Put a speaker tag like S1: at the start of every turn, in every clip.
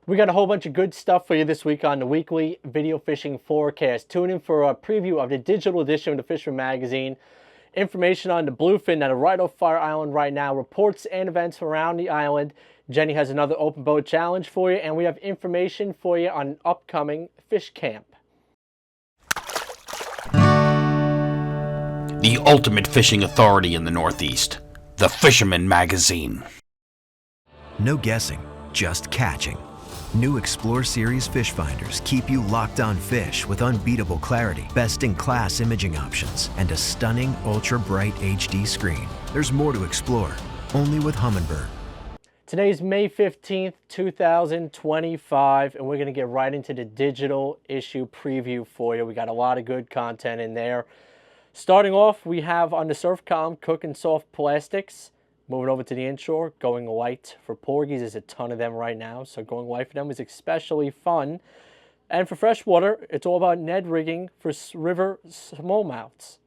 S1: We got a whole bunch of good stuff for you this week on the weekly video fishing forecast. Tune in for a preview of the digital edition of the Fisherman Magazine. Information on the bluefin that are right off Fire Island right now. Reports and events around the island. Jenny has another open boat challenge for you. And we have information for you on an upcoming fish camp.
S2: The ultimate fishing authority in the Northeast. The Fisherman Magazine.
S3: No guessing, just catching. New Explore Series fish finders keep you locked on fish with unbeatable clarity, best-in-class imaging options, and a stunning ultra-bright HD screen. There's more to explore, only with Humminbird.
S1: Today's May 15th, 2025, and we're going to get right into the digital issue preview for you. We got a lot of good content in there. Starting off, we have on the surf column, cooking soft plastics. Moving over to the inshore, going light for porgies. There's a ton of them right now, so going light for them is especially fun. And for freshwater, it's all about Ned rigging for river smallmouths.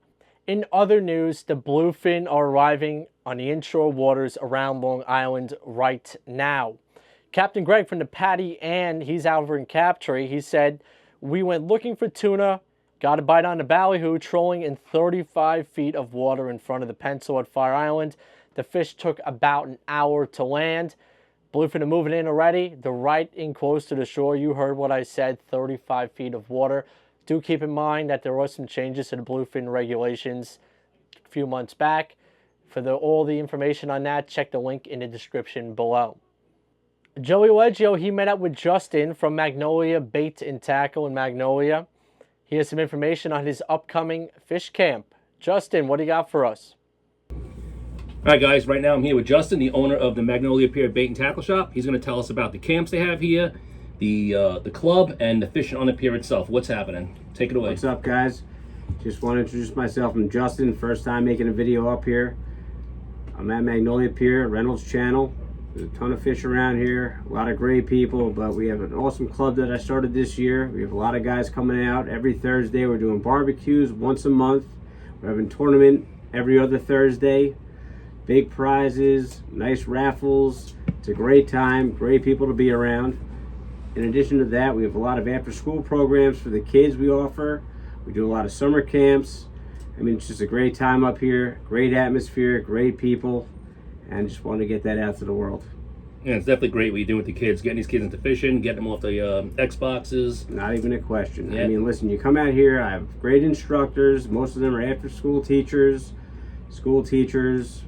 S1: In other news, the bluefin are arriving on the inshore waters around Long Island right now. Captain Greg from the Patty Ann, he's out over in Capt. He said, "We went looking for tuna, got a bite on the ballyhoo, trolling in 35 feet of water in front of the pencil at Fire Island. The fish took about an hour to land. Bluefin are moving in already. They're right in close to the shore. You heard what I said, 35 feet of water. Do keep in mind that there were some changes to the bluefin regulations a few months back. For all the information on that, check the link in the description below." Joey Leggio, he met up with Justin from Magnolia Bait and Tackle in Magnolia. He has some information on his upcoming fish camp. Justin, what do you got for us?
S4: All right, guys, right now I'm here with Justin, the owner of the Magnolia Pier Bait and Tackle Shop. He's going to tell us about the camps they have here, the club, and the fishing on the pier itself. What's happening? Take it away.
S5: What's up, guys? Just want to introduce myself. I'm Justin, first time making a video up here. I'm at Magnolia Pier, Reynolds Channel. There's a ton of fish around here, a lot of great people, but we have an awesome club that I started this year. We have a lot of guys coming out every Thursday. We're doing barbecues once a month. We're having a tournament every other Thursday. Big prizes, nice raffles. It's a great time, great people to be around. In addition to that, we have a lot of after-school programs for the kids we offer. We do a lot of summer camps. I mean, it's just a great time up here, great atmosphere, great people, and just want to get that out to the world.
S4: Yeah, it's definitely great what you do with the kids, getting these kids into fishing, getting them off the Xboxes.
S5: Not even a question.
S4: Yeah.
S5: I mean, listen, you come out here, I have great instructors. Most of them are after-school teachers, school teachers.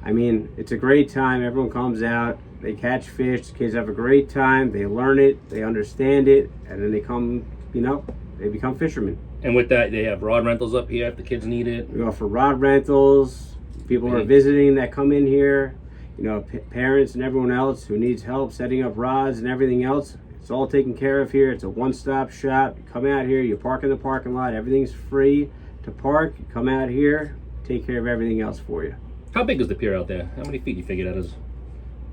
S5: I mean, it's a great time. Everyone comes out, they catch fish, the kids have a great time, they learn it, they understand it, and then they come, they become fishermen.
S4: And with that, they have rod rentals up here if the kids need it.
S5: We offer rod rentals. People are visiting that come in here, parents and everyone else who needs help setting up rods and everything else. It's all taken care of here. It's a one-stop shop. You come out here, you park in the parking lot, everything's free to park. You come out here, take care of everything else for you.
S4: How big is the pier out there? How many feet do you figure that is?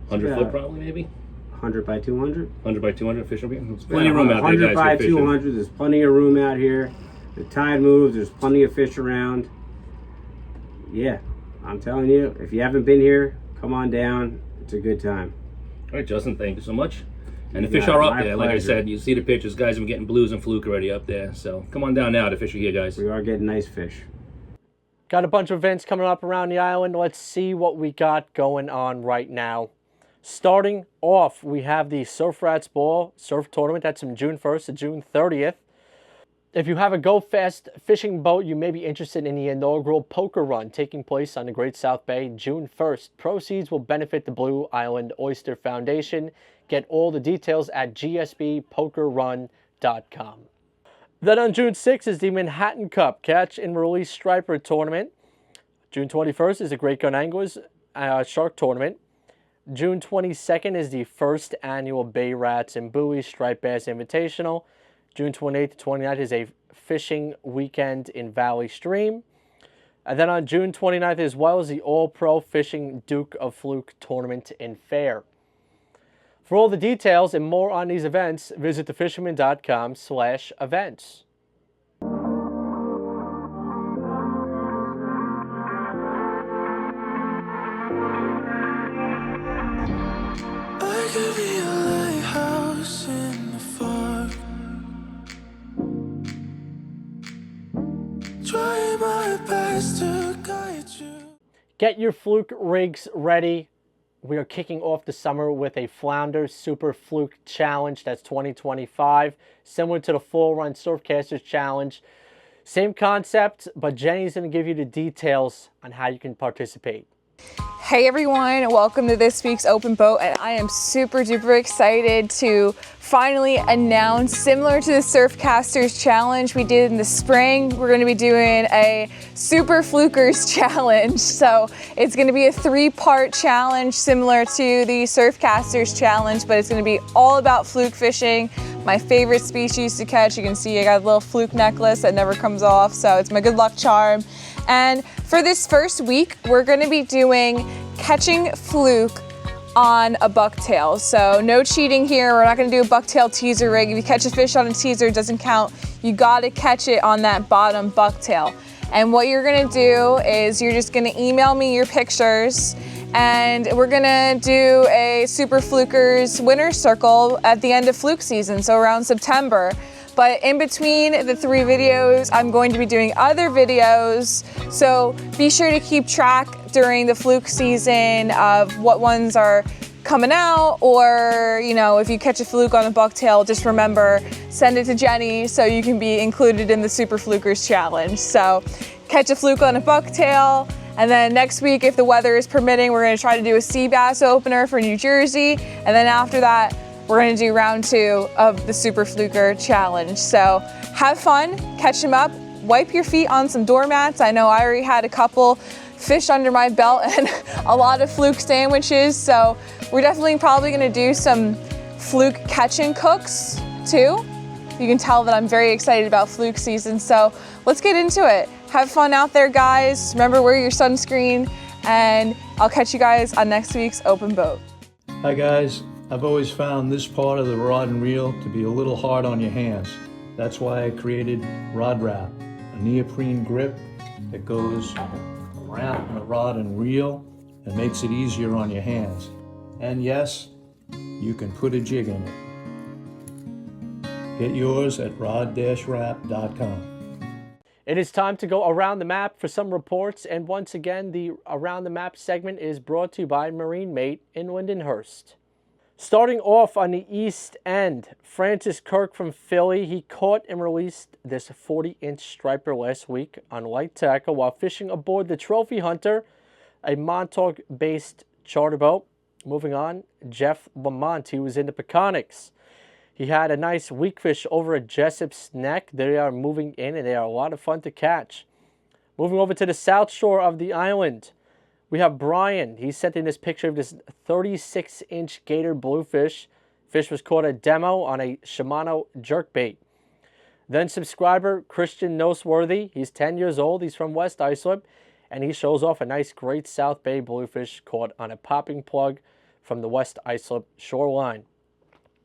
S4: 100 foot probably, maybe?
S5: 100 by 200?
S4: 100 by 200 fishing pier? There's plenty of room out there, guys.
S5: 100 by 200, there's plenty of room out here. The tide moves, there's plenty of fish around. Yeah, I'm telling you, if you haven't been here, come on down. It's a good time.
S4: All right, Justin, thank you so much. And the fish are up there. Like I said, you see the pictures. Guys have been getting blues and fluke already up there. So come on down now. The fish are here, guys.
S5: We are getting nice fish.
S1: Got a bunch of events coming up around the island. Let's see what we got going on right now. Starting off, we have the Surf Rats Ball Surf Tournament. That's from June 1st to June 30th. If you have a Go Fast fishing boat, you may be interested in the inaugural poker run taking place on the Great South Bay June 1st. Proceeds will benefit the Blue Island Oyster Foundation. Get all the details at gsbpokerrun.com. Then on June 6th is the Manhattan Cup Catch and Release Striper Tournament. June 21st is the Great Gun Anglers Shark Tournament. June 22nd is the first annual Bay Rats and Buoy Striped Bass Invitational. June 28th to 29th is a fishing weekend in Valley Stream. And then on June 29th as well is the All-Pro Fishing Duke of Fluke Tournament and Fair. For all the details and more on these events, visit thefisherman.com/events.
S6: I could be a lighthouse
S1: Get your Fluke rigs ready. We are kicking off the summer with a Flounder Super Fluke Challenge. That's 2025. Similar to the Full Run Surfcasters Challenge. Same concept, but Jenny's going to give you the details on how you can participate.
S6: Hey everyone, welcome to this week's Open Boat, and I am super duper excited to finally announce, similar to the Surfcasters Challenge we did in the spring, we're going to be doing a Super Flukers Challenge. So it's going to be a 3-part challenge similar to the Surfcasters Challenge, but it's going to be all about fluke fishing, my favorite species to catch. You can see I got a little fluke necklace that never comes off, so it's my good luck charm. And for this first week, we're going to be doing catching fluke on a bucktail. So no cheating here. We're not going to do a bucktail teaser rig. If you catch a fish on a teaser, it doesn't count. You got to catch it on that bottom bucktail. And what you're going to do is you're just going to email me your pictures, and we're going to do a Super Flukers winner circle at the end of fluke season, so around September. But in between the 3 videos, I'm going to be doing other videos. So be sure to keep track during the fluke season of what ones are coming out, or, you know, if you catch a fluke on a bucktail, just remember, send it to Jenny so you can be included in the Super Flukers Challenge. So catch a fluke on a bucktail. And then next week, if the weather is permitting, we're going to try to do a sea bass opener for New Jersey. And then after that, we're going to do round 2 of the Super Fluker Challenge. So have fun, catch them up, wipe your feet on some doormats. I know I already had a couple fish under my belt and a lot of fluke sandwiches. So we're definitely probably going to do some fluke catch and cooks too. You can tell that I'm very excited about fluke season. So let's get into it. Have fun out there, guys. Remember, wear your sunscreen, and I'll catch you guys on next week's Open Boat.
S7: Hi guys. I've always found this part of the rod and reel to be a little hard on your hands. That's why I created Rod Wrap, a neoprene grip that goes around the rod and reel and makes it easier on your hands. And yes, you can put a jig in it. Get yours at rod-wrap.com.
S1: It is time to go around the map for some reports, and once again, the Around the Map segment is brought to you by Marine Mate in Lindenhurst. Starting off on the east end, Francis Kirk from Philly. He caught and released this 40-inch striper last week on light tackle while fishing aboard the Trophy Hunter, a Montauk-based charter boat. Moving on, Jeff Lamont. He was in the Peconics. He had a nice weakfish over at Jessup's Neck. They are moving in, and they are a lot of fun to catch. Moving over to the south shore of the island, we have Brian. He sent in this picture of this 36-inch gator bluefish. Fish was caught at demo on a Shimano jerkbait. Then subscriber Christian Noseworthy. He's 10 years old. He's from West Islip, and he shows off a nice Great South Bay bluefish caught on a popping plug from the West Islip shoreline.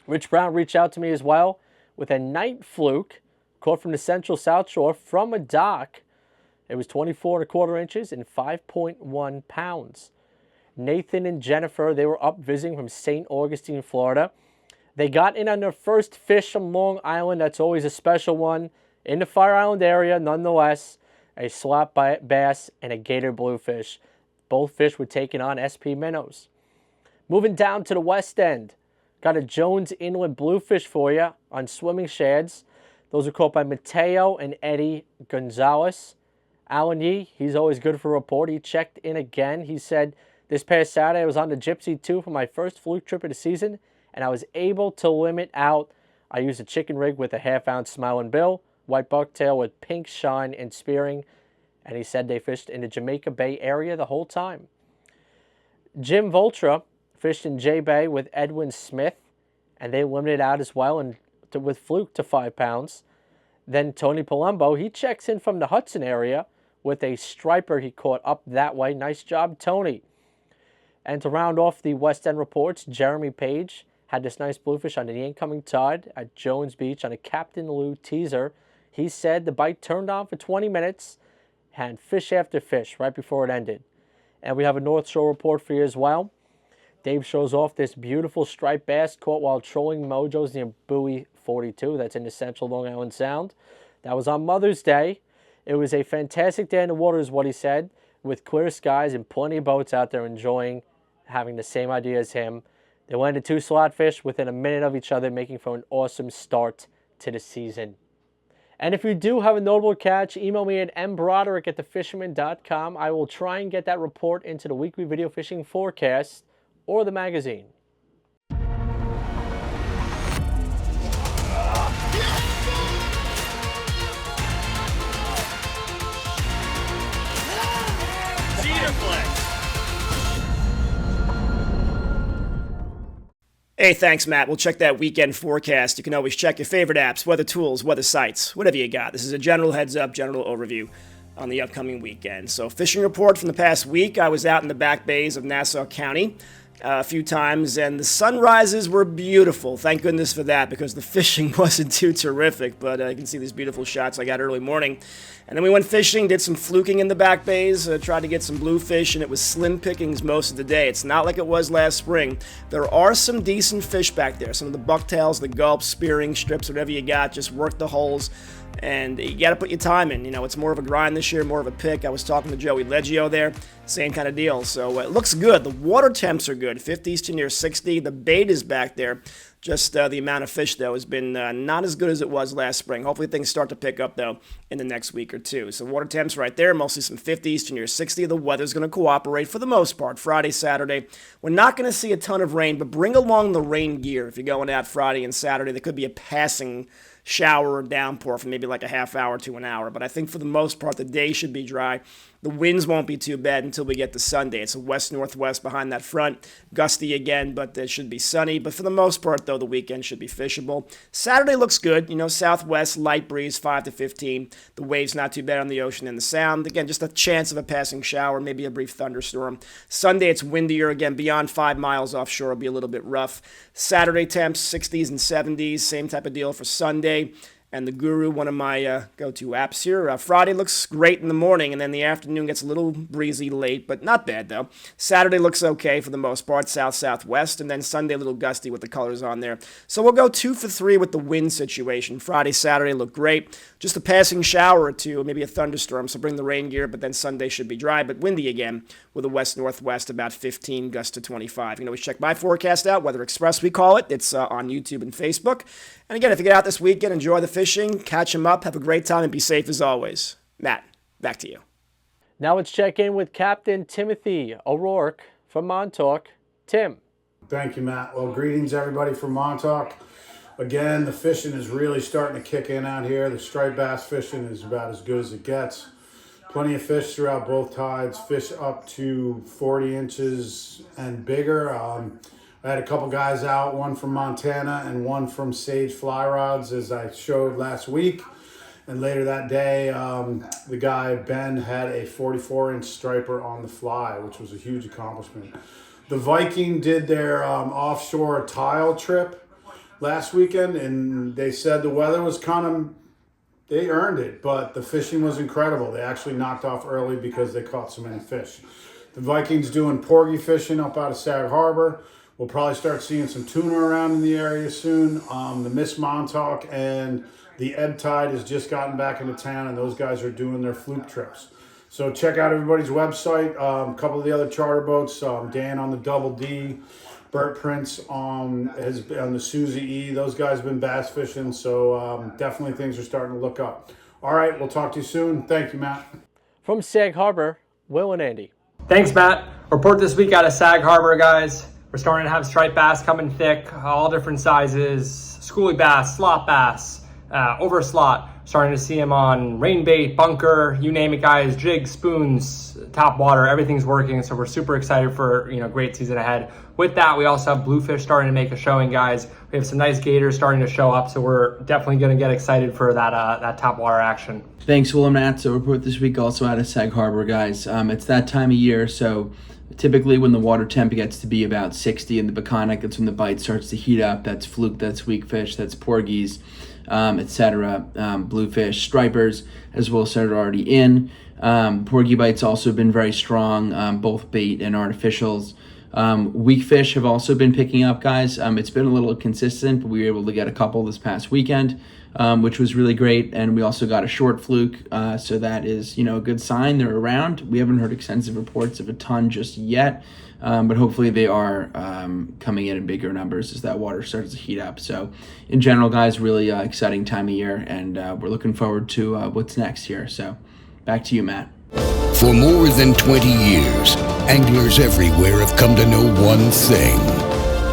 S1: Rich Brown reached out to me as well with a night fluke caught from the Central South Shore from a dock. It was 24¼ inches and 5.1 pounds. Nathan and Jennifer, they were up visiting from St. Augustine, Florida. They got in on their first fish from Long Island. That's always a special one. In the Fire Island area, nonetheless, a slap bass and a gator bluefish. Both fish were taken on SP minnows. Moving down to the west end, got a Jones Inlet bluefish for you on swimming shads. Those were caught by Mateo and Eddie Gonzalez. Alan Yee, he's always good for a report. He checked in again. He said, this past Saturday I was on the Gypsy 2 for my first fluke trip of the season, and I was able to limit out. I used a chicken rig with a half-ounce smiling bill, white bucktail with pink shine and spearing, and he said they fished in the Jamaica Bay area the whole time. Jim Voltra fished in J Bay with Edwin Smith, and they limited out as well and with fluke to 5 pounds. Then Tony Palumbo, he checks in from the Hudson area with a striper he caught up that way. Nice job, Tony. And to round off the West End reports, Jeremy Page had this nice bluefish under the incoming tide at Jones Beach on a Captain Lou teaser. He said the bite turned on for 20 minutes, had fish after fish right before it ended. And we have a North Shore report for you as well. Dave shows off this beautiful striped bass caught while trolling mojos near Buoy 42. That's in the central Long Island Sound. That was on Mother's Day. It was a fantastic day in the water is what he said. with clear skies and plenty of boats out there enjoying having the same idea as him. They landed 2 slot fish within a minute of each other, making for an awesome start to the season. And if you do have a notable catch, email me at mbroderick@thefisherman.com. I will try and get that report into the weekly video fishing forecast or the magazine.
S8: Hey, thanks, Matt. We'll check that weekend forecast. You can always check your favorite apps, weather tools, weather sites, whatever you got. This is a general heads-up, general overview on the upcoming weekend. So, fishing report from the past week. I was out in the back bays of Nassau County a few times, and the sunrises were beautiful. Thank goodness for that, because the fishing wasn't too terrific, but you can see these beautiful shots I got early morning. And then we went fishing, did some fluking in the back bays, tried to get some bluefish, and it was slim pickings most of the day. It's not like it was last spring. There are some decent fish back there. Some of the bucktails, the gulps, spearing, strips, whatever you got, just work the holes. And you got to put your time in. You know, it's more of a grind this year, more of a pick. I was talking to Joey Leggio there, same kind of deal. So it looks good. The water temps are good, 50s to near 60. The bait is back there. Just the amount of fish, though, has been not as good as it was last spring. Hopefully things start to pick up, though, in the next week or two. So water temps right there, mostly some 50s to near 60. The weather's going to cooperate for the most part. Friday, Saturday, we're not going to see a ton of rain, but bring along the rain gear. If you're going out Friday and Saturday, there could be a passing shower or downpour for maybe like a half hour to an hour. But I think for the most part, the day should be dry. The winds won't be too bad until we get to Sunday. It's a west-northwest behind that front. Gusty again, but it should be sunny. But for the most part, though, the weekend should be fishable. Saturday looks good. You know, southwest, light breeze, 5 to 15. The waves not too bad on the ocean and the sound. Again, just a chance of a passing shower, maybe a brief thunderstorm. Sunday, it's windier. Again, beyond 5 miles offshore will be a little bit rough. Saturday temps, 60s and 70s. Same type of deal for Sunday. And the Guru, one of my go-to apps here. Friday looks great in the morning, and then the afternoon gets a little breezy late, but not bad, though. Saturday looks okay for the most part, south-southwest, and then Sunday a little gusty with the colors on there. So we'll go 2 for 3 with the wind situation. Friday, Saturday look great. Just a passing shower or two, maybe a thunderstorm, so bring the rain gear, but then Sunday should be dry, but windy again with a west-northwest, about 15, gust to 25. You can always check my forecast out, Weather Express we call it. It's on YouTube and Facebook. And again, if you get out this weekend, enjoy the fishing, catch them up, have a great time, and be safe as always. Matt, back to you.
S1: Now let's check in with Captain Timothy O'Rourke from Montauk. Tim.
S9: Thank you, Matt. Well, greetings, everybody from Montauk. Again, the fishing is really starting to kick in out here. The striped bass fishing is about as good as it gets. Plenty of fish throughout both tides, fish up to 40 inches and bigger. I had a couple guys out, one from Montana and one from Sage Fly Rods, as I showed last week. And later that day, the guy, Ben, had a 44-inch striper on the fly, which was a huge accomplishment. The Viking did their offshore tile trip last weekend, and they said the weather was they earned it, but the fishing was incredible. They actually knocked off early because they caught so many fish. The Viking's doing porgy fishing up out of Sag Harbor. We'll probably start seeing some tuna around in the area soon. The Miss Montauk and the Ebb Tide has just gotten back into town, and those guys are doing their Fluke trips. So check out everybody's website. A couple of the other charter boats, Dan on the Double D, Bert Prince on the Susie E. Those guys have been bass fishing, so definitely things are starting to look up. All right, we'll talk to you soon. Thank you, Matt.
S1: From Sag Harbor, Will and Andy.
S10: Thanks, Matt. Report this week out of Sag Harbor, guys. We're starting to have striped bass coming thick, all different sizes, schoolie bass, slot bass, over slot. Starting to see them on rain bait, bunker, you name it, guys, jigs, spoons, top water, everything's working. So we're super excited for, great season ahead. With that, we also have bluefish starting to make a showing, guys. We have some nice gators starting to show up, so we're definitely going to get excited for that top water action.
S11: Thanks, Will and Matt. So report this week also out of Sag Harbor, guys. It's that time of year, so typically when the water temp gets to be about 60 in the Peconic, that's when the bite starts to heat up. That's fluke, that's weakfish, that's porgies, etc. Bluefish, stripers, as well as are already in. Porgy bites also been very strong, both bait and artificials. Weakfish have also been picking up, guys. It's been a little inconsistent, but we were able to get a couple this past weekend, which was really great. And we also got a short fluke, so that is, a good sign. They're around. We haven't heard extensive reports of a ton just yet, but hopefully they are coming in bigger numbers as that water starts to heat up. So in general, guys, really exciting time of year, and we're looking forward to what's next here. So back to you, Matt.
S12: For more than 20 years, anglers everywhere have come to know one thing,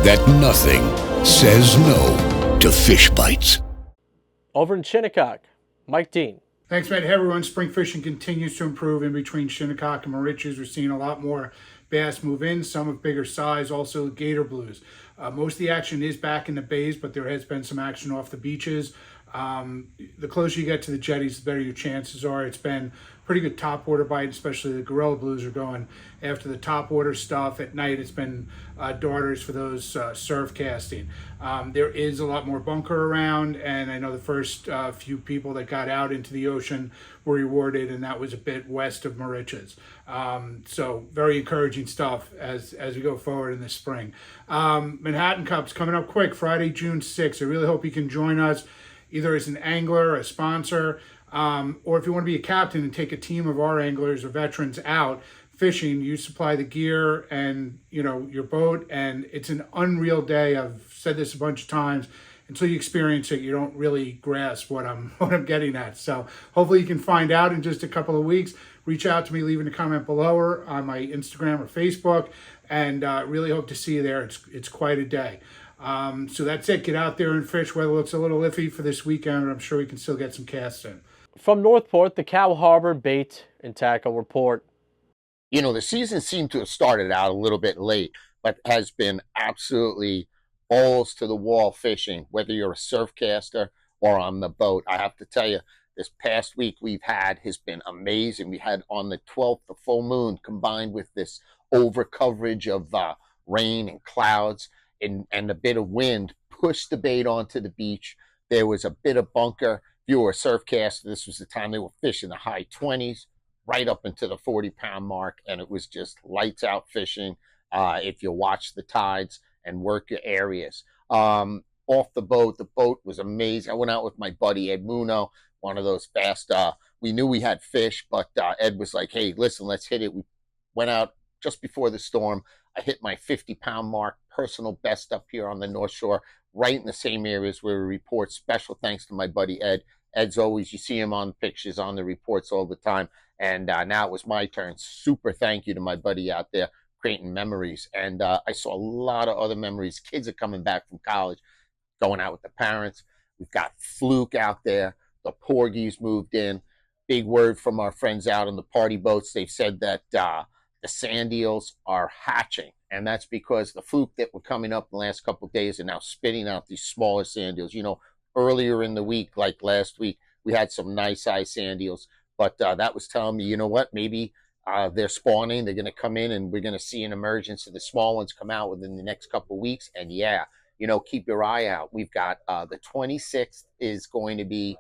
S12: that nothing says no to fish bites.
S1: Over in Shinnecock, Mike Dean.
S9: Thanks, Matt. Hey, everyone. Spring fishing continues to improve in between Shinnecock and Moriches. We're seeing a lot more bass move in, some of bigger size, also gator blues. Most of the action is back in the bays, but there has been some action off the beaches. The closer you get to the jetties, the better your chances are. It's been pretty good top water bite, especially the gorilla blues are going after the top water stuff. At night, it's been darters for those surf casting. There is a lot more bunker around, and I know the first few people that got out into the ocean were rewarded, and that was a bit west of Moriches. So very encouraging stuff as we go forward in the spring. Manhattan Cup's coming up quick, Friday, June 6th. I really hope you can join us, either as an angler, a sponsor, or if you want to be a captain and take a team of our anglers or veterans out fishing. You supply the gear and your boat, and it's an unreal day. I've said this a bunch of times. Until you experience it, you don't really grasp what I'm getting at. So hopefully you can find out in just a couple of weeks. Reach out to me, leaving a comment below or on my Instagram or Facebook, and really hope to see you there. It's quite a day. So that's it. Get out there and fish. Weather looks a little iffy for this weekend, but I'm sure we can still get some casts in.
S1: From Northport, the Cow Harbor Bait and Tackle Report.
S13: The season seemed to have started out a little bit late, but has been absolutely balls to the wall fishing, whether you're a surf caster or on the boat. I have to tell you, this past week we've had has been amazing. We had on the 12th the full moon combined with this over coverage of rain and clouds and a bit of wind pushed the bait onto the beach. There was a bit of bunker. If you were a surf caster, this was the time they were fishing the high 20s, right up into the 40-pound mark, and it was just lights out fishing if you watch the tides and work your areas. Off the boat was amazing. I went out with my buddy Ed Nuno, one of those fast, we knew we had fish, but Ed was like, hey, listen, let's hit it. We went out just before the storm. I hit my 50-pound mark, personal best up here on the North Shore, right in the same areas where we report. Special thanks to my buddy Ed. Ed's always, you see him on pictures, on the reports all the time. And now it was my turn. Super thank you to my buddy out there creating memories. And I saw a lot of other memories. Kids are coming back from college, going out with the parents. We've got Fluke out there. The porgies moved in. Big word from our friends out on the party boats. They've said that the sand eels are hatching. And that's because the fluke that were coming up in the last couple of days are now spitting out these smaller sand eels. Earlier in the week, like last week, we had some nice size sand eels. But that was telling me, you know what, maybe they're spawning. They're going to come in, and we're going to see an emergence of the small ones come out within the next couple of weeks. And yeah, keep your eye out. We've got the 26th is going to be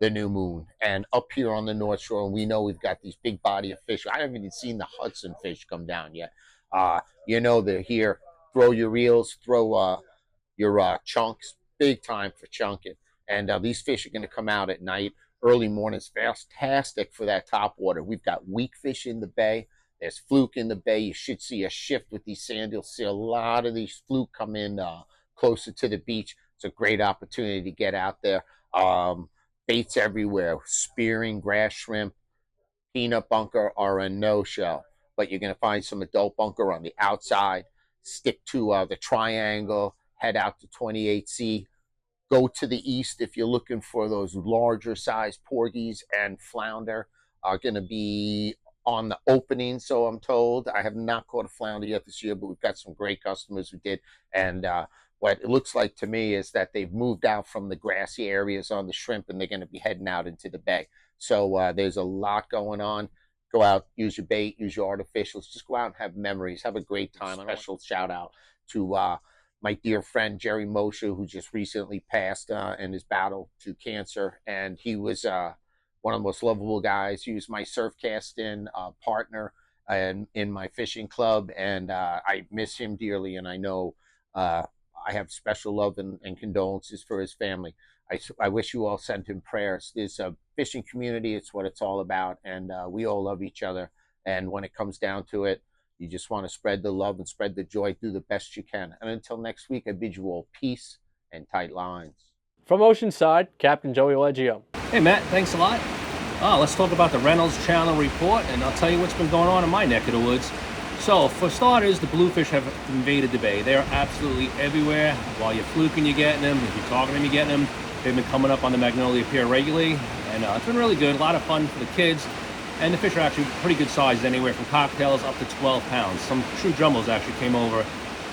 S13: the new moon, and up here on the North Shore, and we know we've got these big body of fish. I haven't even seen the Hudson fish come down yet. They're here. Throw your reels, throw your chunks, big time for chunking. And these fish are going to come out at night, early mornings, fantastic for that top water. We've got Weakfish in the bay. There's Fluke in the bay. You should see a shift with these sand eels. See a lot of these Fluke come in closer to the beach. It's a great opportunity to get out there. Baits everywhere, spearing, grass shrimp, peanut bunker are a no-show. But you're going to find some adult bunker on the outside. Stick to the triangle, head out to 28C. Go to the east if you're looking for those larger size porgies and flounder are going to be on the opening, so I'm told. I have not caught a flounder yet this year, but we've got some great customers who did. And what it looks like to me is that they've moved out from the grassy areas on the shrimp, and they're going to be heading out into the bay. So there's a lot going on. Go out, use your bait, use your artificials. Just go out and have memories. Have a great time. Special shout out to my dear friend Jerry Moshe, who just recently passed in his battle to cancer. And he was one of the most lovable guys. He was my surf casting partner and in my fishing club, and I miss him dearly, and I know I have special love and condolences for his family. I wish you all sent him prayers. There's a fishing community. It's what it's all about, and we all love each other. And when it comes down to it, you just want to spread the love and spread the joy. Do the best you can. And until next week, I bid you all peace and tight lines.
S1: From Oceanside, Captain Joey Leggio.
S4: Hey, Matt, thanks a lot. Let's talk about the Reynolds Channel report, and I'll tell you what's been going on in my neck of the woods. So, for starters, the bluefish have invaded the bay. They're absolutely everywhere. While you're fluking, you're getting them. If you're talking to them, you're getting them. They've been coming up on the Magnolia Pier regularly, and it's been really good. A lot of fun for the kids. And the fish are actually pretty good sized, anywhere from cocktails up to 12 pounds. Some true jumbos actually came over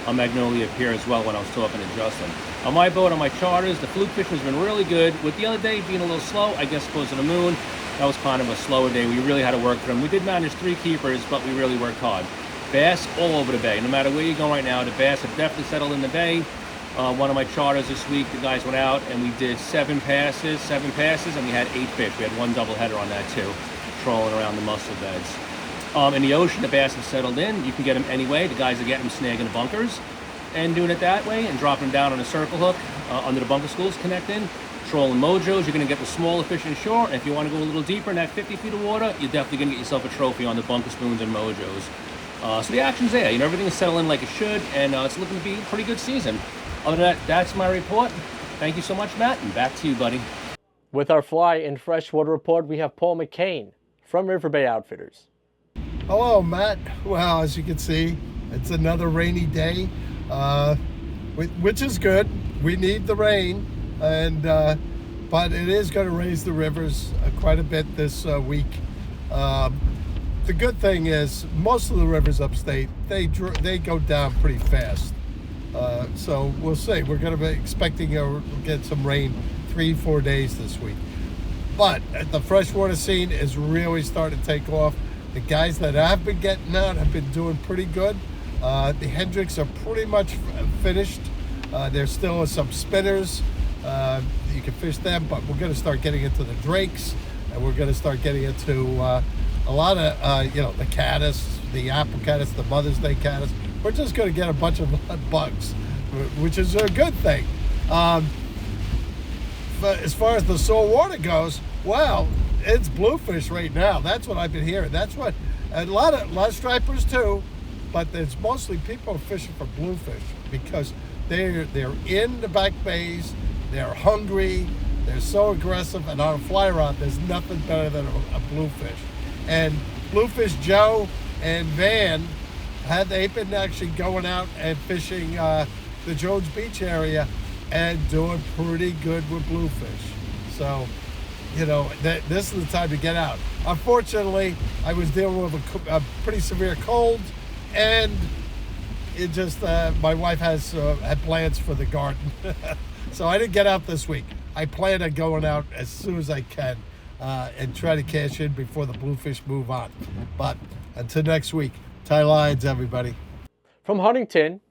S4: on Magnolia Pier as well when I was talking to Justin. On my boat, on my charters, the fluke fishing has been really good. With the other day being a little slow, I guess because of the moon, that was kind of a slower day. We really had to work for them. We did manage 3 keepers, but we really worked hard. Bass all over the bay. No matter where you go right now, the bass have definitely settled in the bay. One of my charters this week, the guys went out and we did 7 passes, and we had 8 fish. We had 1 double header on that too, trolling around the mussel beds. In the ocean, the bass have settled in. You can get them anyway. The guys are getting them snagging the bunkers and doing it that way and dropping them down on a circle hook under the bunker schools, connecting. Trolling mojos, you're going to get the smaller fish inshore. And if you want to go a little deeper in that 50 feet of water, you're definitely going to get yourself a trophy on the bunker spoons and mojos. So the action's there. Everything is settling like it should, and it's looking to be a pretty good season. Other than that, that's my report. Thank you so much, Matt, and back to you, buddy.
S1: With our fly and freshwater report, we have Paul McCain from River Bay Outfitters.
S14: Hello, Matt. Well, as you can see, it's another rainy day, which is good. We need the rain, and but it is going to raise the rivers quite a bit this week. The good thing is most of the rivers upstate, they go down pretty fast. So we'll see. We're going to be expecting to get some rain 3-4 days this week. But the freshwater scene is really starting to take off. The guys that have been getting out have been doing pretty good. The Hendricks are pretty much finished. There's still some spinners. You can fish them, but we're going to start getting into the drakes, and we're going to start getting into a lot of, the caddis, the apple caddis, the Mother's Day caddis. We're just going to get a bunch of bugs, which is a good thing. But as far as the salt water goes, well, it's bluefish right now. That's what I've been hearing. That's what a lot of stripers too, but there's mostly people fishing for bluefish because they're in the back bays. They're hungry. They're so aggressive, and on a fly rod, there's nothing better than a bluefish. And Bluefish Joe and Van they've been actually going out and fishing the Jones Beach area and doing pretty good with bluefish. So, this is the time to get out. Unfortunately, I was dealing with a pretty severe cold, and it just my wife has had plans for the garden, so I didn't get out this week. I plan on going out as soon as I can and try to cash in before the bluefish move on. But until next week, tie lines, everybody.
S1: From Huntington,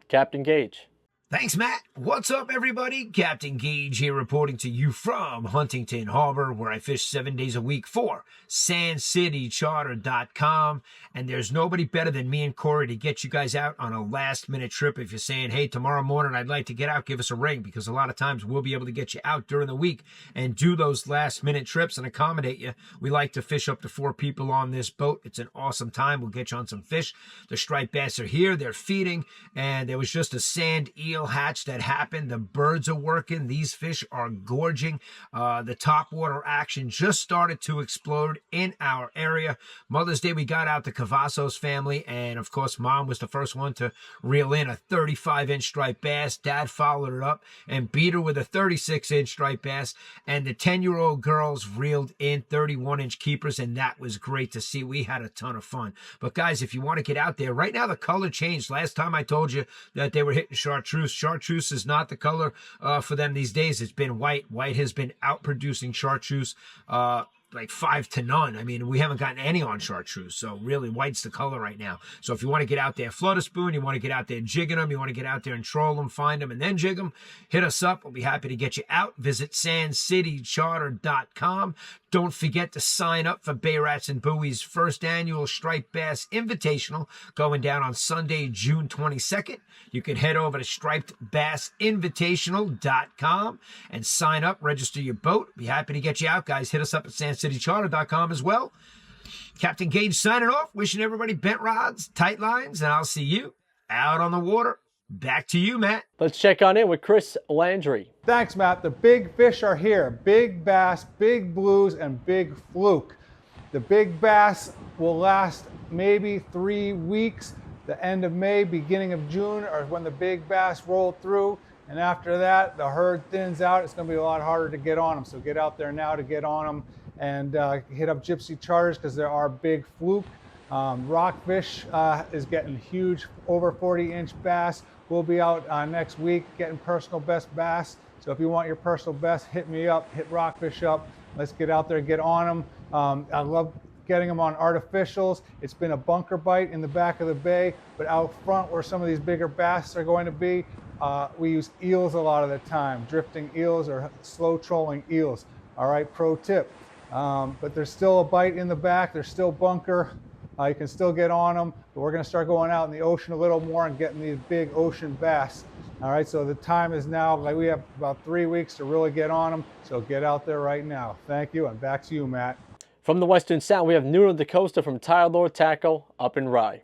S1: Captain Gaige.
S15: Thanks, Matt. What's up, everybody? Captain Gaige here reporting to you from Huntington Harbor, where I fish 7 days a week for SandCityCharter.com. And there's nobody better than me and Corey to get you guys out on a last-minute trip. If you're saying, hey, tomorrow morning I'd like to get out, give us a ring, because a lot of times we'll be able to get you out during the week and do those last-minute trips and accommodate you. We like to fish up to 4 people on this boat. It's an awesome time. We'll get you on some fish. The striped bass are here. They're feeding, and there was just a sand eel hatch that happened. The birds are working. These fish are gorging. The topwater action just started to explode in our area. Mother's Day, we got out the Cavazos family, and of course, Mom was the first one to reel in a 35-inch striped bass. Dad followed it up and beat her with a 36-inch striped bass, and the 10-year-old girls reeled in 31-inch keepers, and that was great to see. We had a ton of fun. But guys, if you want to get out there, right now the color changed. Last time I told you that they were hitting chartreuse. Chartreuse is not the color for them these days. It's been white. White has been outproducing chartreuse. like 5 to none. I mean, we haven't gotten any on chartreuse, so really white's the color right now. So if you want to get out there, float a spoon, you want to get out there jigging them, you want to get out there and troll them, find them, and then jig them, hit us up. We'll be happy to get you out. Visit sandcitycharter.com. Don't forget to sign up for Bay Rats and Buoy's first annual Striped Bass Invitational going down on Sunday, June 22nd. You can head over to stripedbassinvitational.com and sign up, register your boat. Be happy to get you out, guys. Hit us up at sandcitycharter.com as well. Captain Gaige signing off, wishing everybody bent rods, tight lines, and I'll see you out on the water. Back to you, Matt.
S1: Let's check on in with Chris Landry.
S16: Thanks, Matt. The big fish are here. Big bass, big blues, and big fluke. The big bass will last maybe 3 weeks. The end of May, beginning of June are when the big bass roll through. And after that, the herd thins out. It's going to be a lot harder to get on them. So get out there now to get on them and hit up Gypsy Charters because there are big fluke. Rockfish is getting huge, over 40-inch bass. We'll be out next week getting personal best bass. So if you want your personal best, hit me up, hit Rockfish up. Let's get out there and get on them. I love getting them on artificials. It's been a bunker bite in the back of the bay, but out front where some of these bigger bass are going to be, we use eels a lot of the time, drifting eels or slow trolling eels. All right, pro tip. But there's still a bite in the back. There's still bunker. You can still get on them, but we're going to start going out in the ocean a little more and getting these big ocean bass. All right, so the time is now, like we have about 3 weeks to really get on them, so get out there right now. Thank you, and back to you, Matt.
S1: From the Western Sound, we have Nuno Decosta from Tyalurs Tackle up in Rye.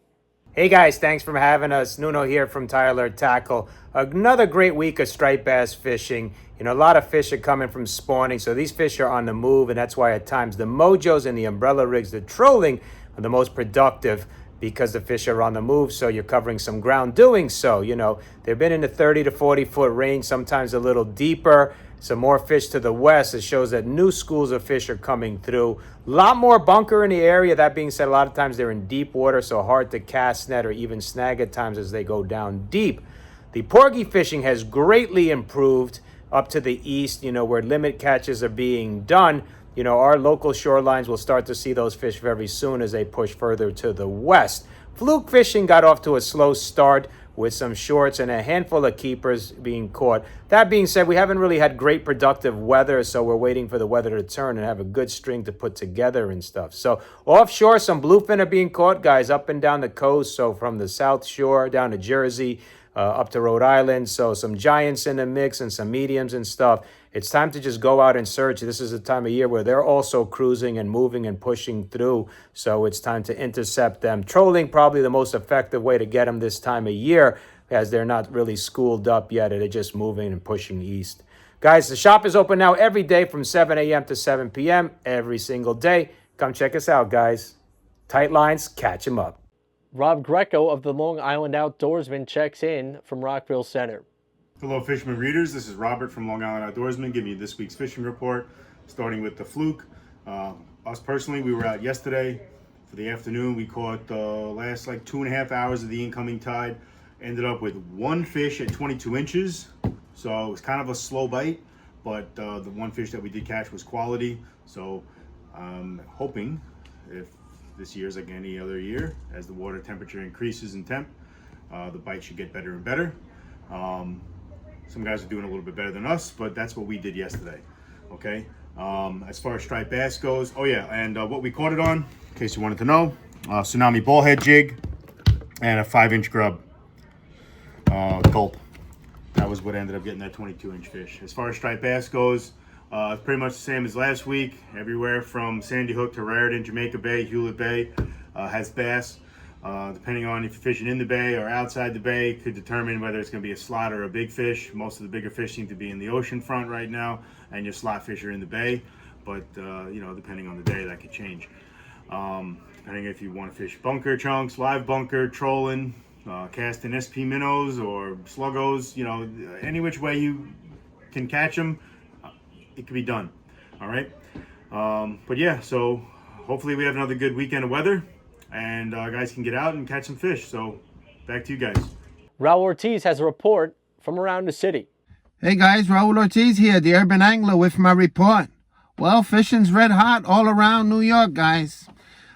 S17: Hey guys, thanks for having us. Nuno here from Tyalurs Tackle. Another great week of striped bass fishing. You know, a lot of fish are coming from spawning, so these fish are on the move, and that's why at times the mojos and the umbrella rigs, the trolling, are the most productive because the fish are on the move, so you're covering some ground doing so. You know, they've been in the 30 to 40 foot range, sometimes a little deeper. Some more fish to the west. It shows that new schools of fish are coming through. A lot more bunker in the area. That being said, a lot of times they're in deep water, so hard to cast net or even snag at times as they go down deep. The porgy fishing has greatly improved up to the east, you know, where limit catches are being done. You know, our local shorelines will start to see those fish very soon as they push further to the west. Fluke fishing got off to a slow start with some shorts and a handful of keepers being caught. That being said, we haven't really had great productive weather, so we're waiting for the weather to turn and have a good string to put together and stuff. So offshore, some bluefin are being caught, guys, up and down the coast. So from the South Shore down to Jersey, up to Rhode Island. So some giants in the mix and some mediums and stuff. It's time to just go out and search. This is a time of year where they're also cruising and moving and pushing through. So it's time to intercept them. Trolling probably the most effective way to get them this time of year, as they're not really schooled up yet. They're just moving and pushing east. Guys, the shop is open now every day from 7 a.m. to 7 p.m. every single day. Come check us out, guys. Tight lines, catch them up.
S1: Rob Greco of the Long Island Outdoorsman checks in from Rockville Center.
S18: Hello, fisherman readers. This is Robert from Long Island Outdoorsman giving you this week's fishing report, starting with the fluke. Us personally, we were out yesterday for the afternoon. We caught the last like 2.5 hours of the incoming tide. Ended up with one fish at 22 inches. So it was kind of a slow bite, but the one fish that we did catch was quality. So I'm hoping, if this year's like any other year, as the water temperature increases in temp, the bite should get better and better. Some guys are doing a little bit better than us, but that's what we did yesterday. Okay. As far as striped bass goes, oh yeah, and what we caught it on, in case you wanted to know, tsunami ballhead jig and a 5-inch grub gulp. That was what ended up getting that 22-inch fish. As far as striped bass goes, it's pretty much the same as last week. Everywhere from Sandy Hook to Raritan, Jamaica Bay, Hewlett Bay has bass. Depending on if you're fishing in the bay or outside the bay, could determine whether it's going to be a slot or a big fish. Most of the bigger fish seem to be in the ocean front right now, and your slot fish are in the bay. But you know, depending on the day, that could change. Depending if you want to fish bunker chunks, live bunker, trolling, casting SP minnows or sluggos, you know, any which way you can catch them, it can be done. All right. But yeah, so hopefully we have another good weekend of weather, and guys can get out and catch some fish. So back to you guys.
S1: Raul Ortiz has a report from around the city.
S19: Hey guys, Raul Ortiz here, the urban angler with my report. Well, fishing's red hot all around New York, guys.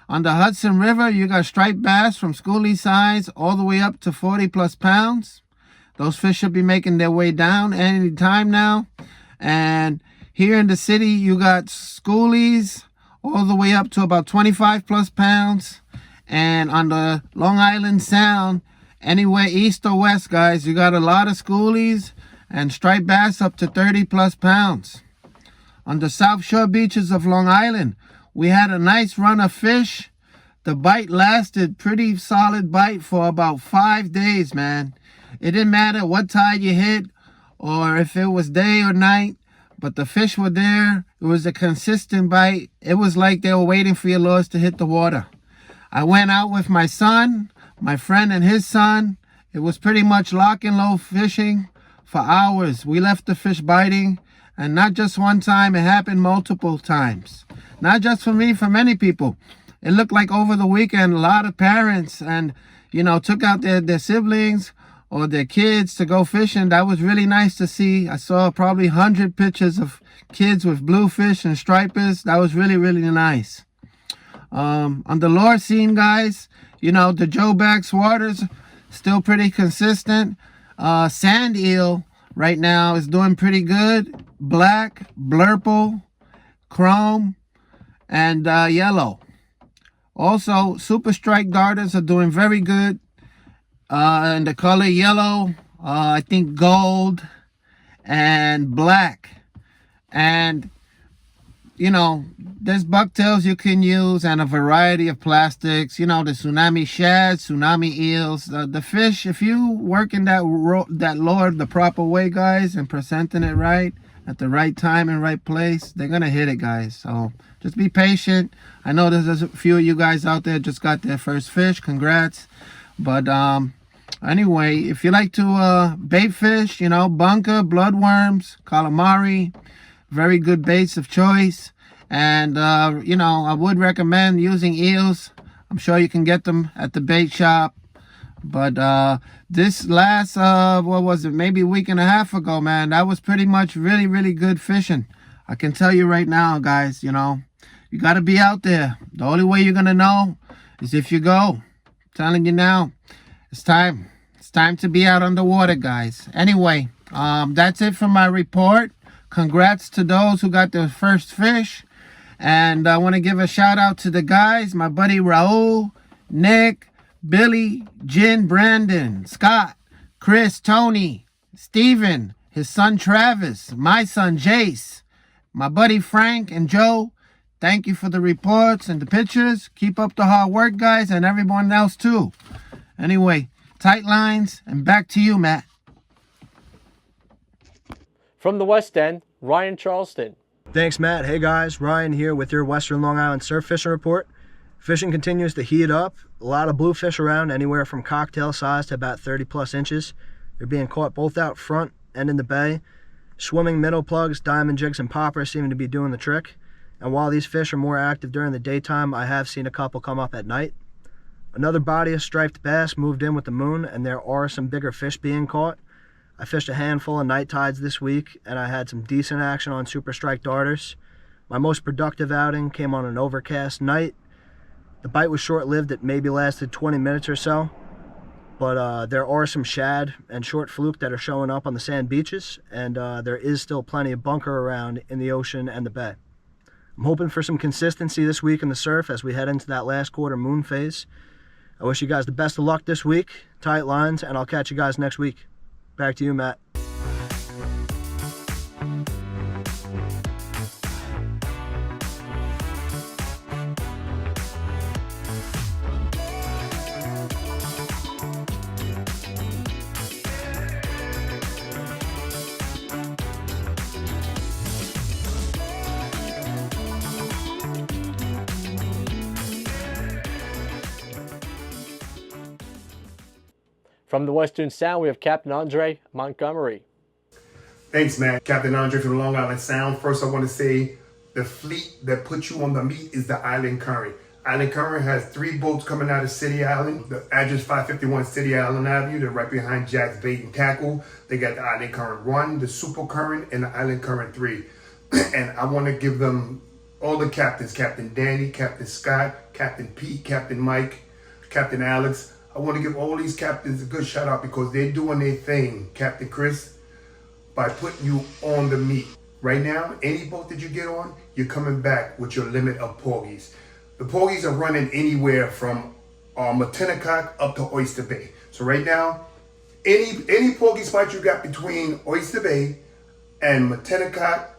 S19: On the Hudson River, you got striped bass from schoolie size all the way up to 40+ pounds. Those fish should be making their way down any time now. And here in the city, you got schoolies all the way up to about 25+ pounds. And on the Long Island Sound, anywhere east or west, guys, you got a lot of schoolies and striped bass up to 30+ pounds. On the South Shore beaches of Long Island, we had a nice run of fish. The bite lasted pretty solid bite for about 5 days, man. It didn't matter what tide you hit or if it was day or night, but the fish were there. It was a consistent bite. It was like they were waiting for your lures to hit the water. I went out with my son, my friend and his son. It was pretty much lock and load fishing for hours. We left the fish biting, and not just one time, it happened multiple times. Not just for me, for many people. It looked like over the weekend, a lot of parents and, took out their siblings or their kids to go fishing. That was really nice to see. I saw probably 100 pictures of kids with bluefish and stripers. That was really, really nice. On the lure scene, guys, the Joe Bax waters still pretty consistent. Sand eel right now is doing pretty good. Black, blurple, chrome, and yellow. Also, super strike darters are doing very good. In the color yellow, I think gold and black. And, there's bucktails you can use and a variety of plastics. The tsunami shads, tsunami eels. The fish, if you work in that lure the proper way, guys, and presenting it right, at the right time and right place, they're going to hit it, guys. So just be patient. I know there's a few of you guys out there just got their first fish. Congrats. But anyway, if you like to bait fish, bunker, bloodworms, calamari, very good baits of choice. And, I would recommend using eels. I'm sure you can get them at the bait shop. But this last, maybe a week and a half ago, man, that was pretty much really, really good fishing. I can tell you right now, guys, you got to be out there. The only way you're going to know is if you go. I'm telling you now, it's time. It's time to be out on the water, guys. Anyway, that's it for my report. Congrats to those who got their first fish. And I want to give a shout out to the guys, my buddy Raul, Nick, Billy, Jen, Brandon, Scott, Chris, Tony, Steven, his son Travis, my son Jace, my buddy Frank and Joe. Thank you for the reports and the pictures. Keep up the hard work, guys, and everyone else too. Anyway, tight lines, and back to you, Matt.
S1: From the West End, Ryan, Charleston.
S20: Thanks, Matt. Hey guys, Ryan here with your Western Long Island surf fishing report. Fishing continues to heat up. A lot of bluefish around, anywhere from cocktail size to about 30+ inches. They're being caught both out front and in the bay. Swimming minnow plugs, diamond jigs, and poppers seem to be doing the trick. And while these fish are more active during the daytime, I have seen a couple come up at night. Another body of striped bass moved in with the moon, and there are some bigger fish being caught. I fished a handful of night tides this week, and I had some decent action on super strike darters. My most productive outing came on an overcast night. The bite was short-lived. It maybe lasted 20 minutes or so. But there are some shad and short fluke that are showing up on the sand beaches, and there is still plenty of bunker around in the ocean and the bay. I'm hoping for some consistency this week in the surf as we head into that last quarter moon phase. I wish you guys the best of luck this week. Tight lines, and I'll catch you guys next week. Back to you, Matt.
S1: From the Western Sound, we have Captain Andre Montgomery.
S21: Thanks, Matt. Captain Andre from Long Island Sound. First, I want to say the fleet that puts you on the meat is the Island Current. Island Current has 3 boats coming out of City Island. The address 551 City Island Avenue. They're right behind Jack's Bait and Tackle. They got the Island Current 1, the Super Current, and the Island Current 3. And I want to give them all the captains, Captain Danny, Captain Scott, Captain Pete, Captain Mike, Captain Alex. I want to give all these captains a good shout out because they're doing their thing, Captain Chris, by putting you on the meat. Right now, any boat that you get on, you're coming back with your limit of porgies. The porgies are running anywhere from Shinnecock up to Oyster Bay. So right now, any porgy spot you got between Oyster Bay and Shinnecock,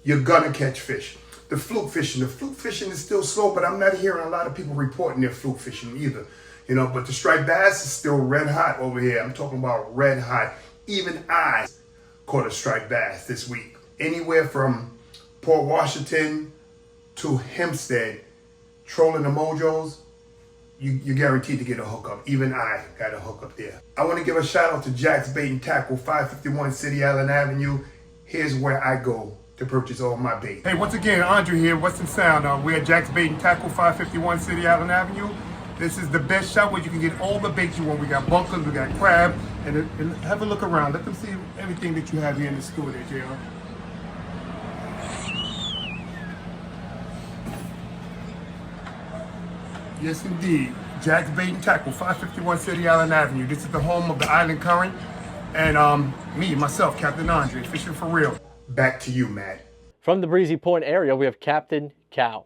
S21: you're gonna catch fish. The fluke fishing is still slow, but I'm not hearing a lot of people reporting their fluke fishing either. You know, but the striped bass is still red hot over here. I'm talking about red hot. Even I caught a striped bass this week. Anywhere from Port Washington to Hempstead, trolling the mojos, you're guaranteed to get a hookup. Even I got a hookup there. I want to give a shout out to Jack's Bait and Tackle, 551 City Island Avenue. Here's where I go to purchase all my bait. Hey, once again, Andre here, Western Sound. We're at Jack's Bait and Tackle, 551 City Island Avenue. This is the best shop where you can get all the bait you want. We got bunkers, we got crab, and have a look around. Let them see everything that you have here in the store there, JR. Yes, indeed. Jack's Bait and Tackle, 551 City Island Avenue. This is the home of the Island Current. And me, myself, Captain Andre, fishing for real. Back to you, Matt.
S1: From the Breezy Point area, we have Captain Cal.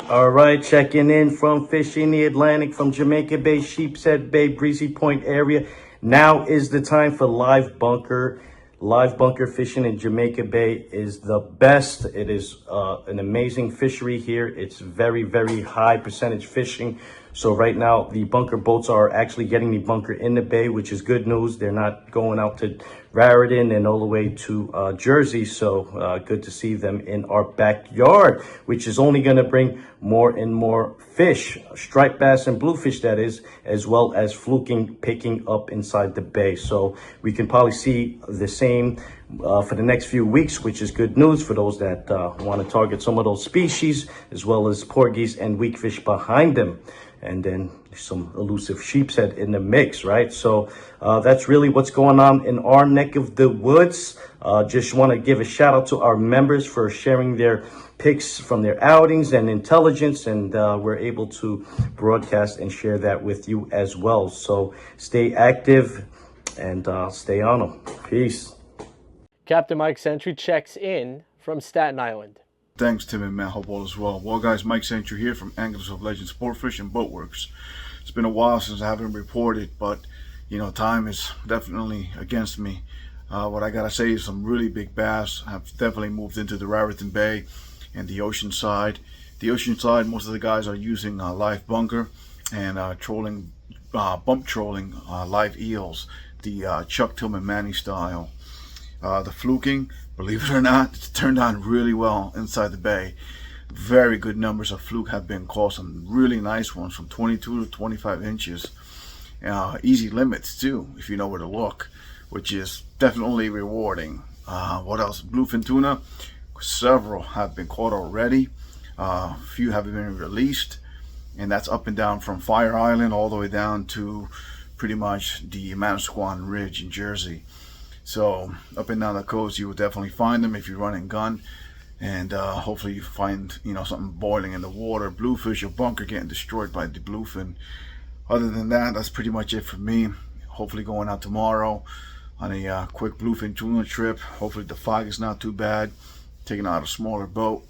S2: All right, checking in from fishing the Atlantic from Jamaica Bay, Sheepshead Bay, Breezy Point area. Now is the time for live bunker. Live bunker fishing in Jamaica Bay is the best. It is an amazing fishery here. It's very, very high percentage fishing. So right now, the bunker boats are actually getting the bunker in the bay, which is good news. They're not going out to Raritan and all the way to Jersey. So good to see them in our backyard, which is only going to bring more and more fish, striped bass and bluefish, that is, as well as fluking picking up inside the bay. So we can probably see the same for the next few weeks, which is good news for those that want to target some of those species, as well as porgies and weakfish behind them. And then some elusive sheepshead in the mix, right? So that's really what's going on in our neck of the woods. Just want to give a shout out to our members for sharing their pics from their outings and intelligence, and we're able to broadcast and share that with you as well. So stay active and stay on them. Peace.
S1: Captain Mike Sentry checks in from Staten Island.
S22: Thanks, Tim and Matt. Hope all is well. Well, guys, Mike Sentry here from Anglers of Legend Sportfish and Boatworks. It's been a while since I haven't reported, but, you know, time is definitely against me. What I gotta say is some really big bass have definitely moved into the Raritan Bay and the Oceanside. The Oceanside, most of the guys are using live bunker and trolling, bump trolling live eels, the Chuck Tillman Manny style. The fluking, believe it or not, it's turned out really well inside the bay. Very good numbers of fluke have been caught, some really nice ones from 22 to 25 inches. Easy limits too, if you know where to look, which is definitely rewarding. What else? Bluefin tuna, several have been caught already. A few have been released, and that's up and down from Fire Island all the way down to pretty much the Manasquan Ridge in Jersey. So up and down the coast, you will definitely find them if you run and gun, and hopefully you find, you know, something boiling in the water, bluefish or bunker getting destroyed by the bluefin. Other than that, that's pretty much it for me. Hopefully going out tomorrow on a quick bluefin tuna trip. Hopefully the fog is not too bad. Taking out a smaller boat.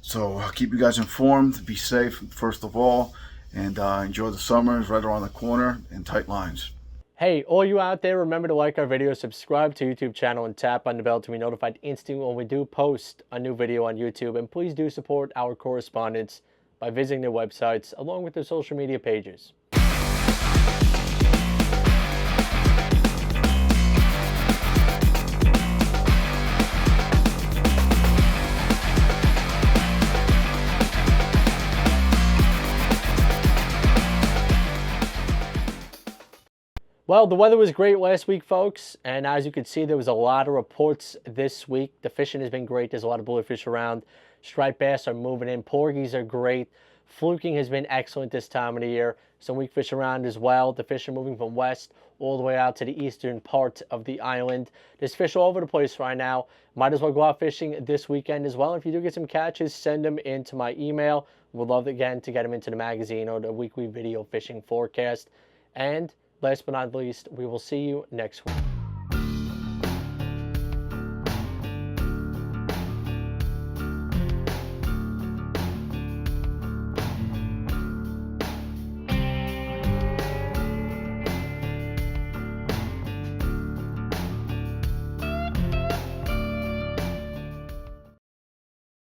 S22: So I'll keep you guys informed. Be safe first of all, and enjoy the summer. It's right around the corner, and tight lines.
S1: Hey, all you out there, remember to like our video, subscribe to YouTube channel, and tap on the bell to be notified instantly when we do post a new video on YouTube. And please do support our correspondents by visiting their websites along with their social media pages. Well, the weather was great last week, folks, and as you can see, there was a lot of reports this week. The fishing has been great. There's a lot of bluefish around. Striped bass are moving in. Porgies are great. Fluking has been excellent this time of the year. Some weak fish around as well. The fish are moving from west all the way out to the eastern part of the island. There's fish all over the place right now. Might as well go out fishing this weekend as well. If you do get some catches, send them into my email. We'd love, again, to get them into the magazine or the weekly video fishing forecast. And last but not least, we will see you next week.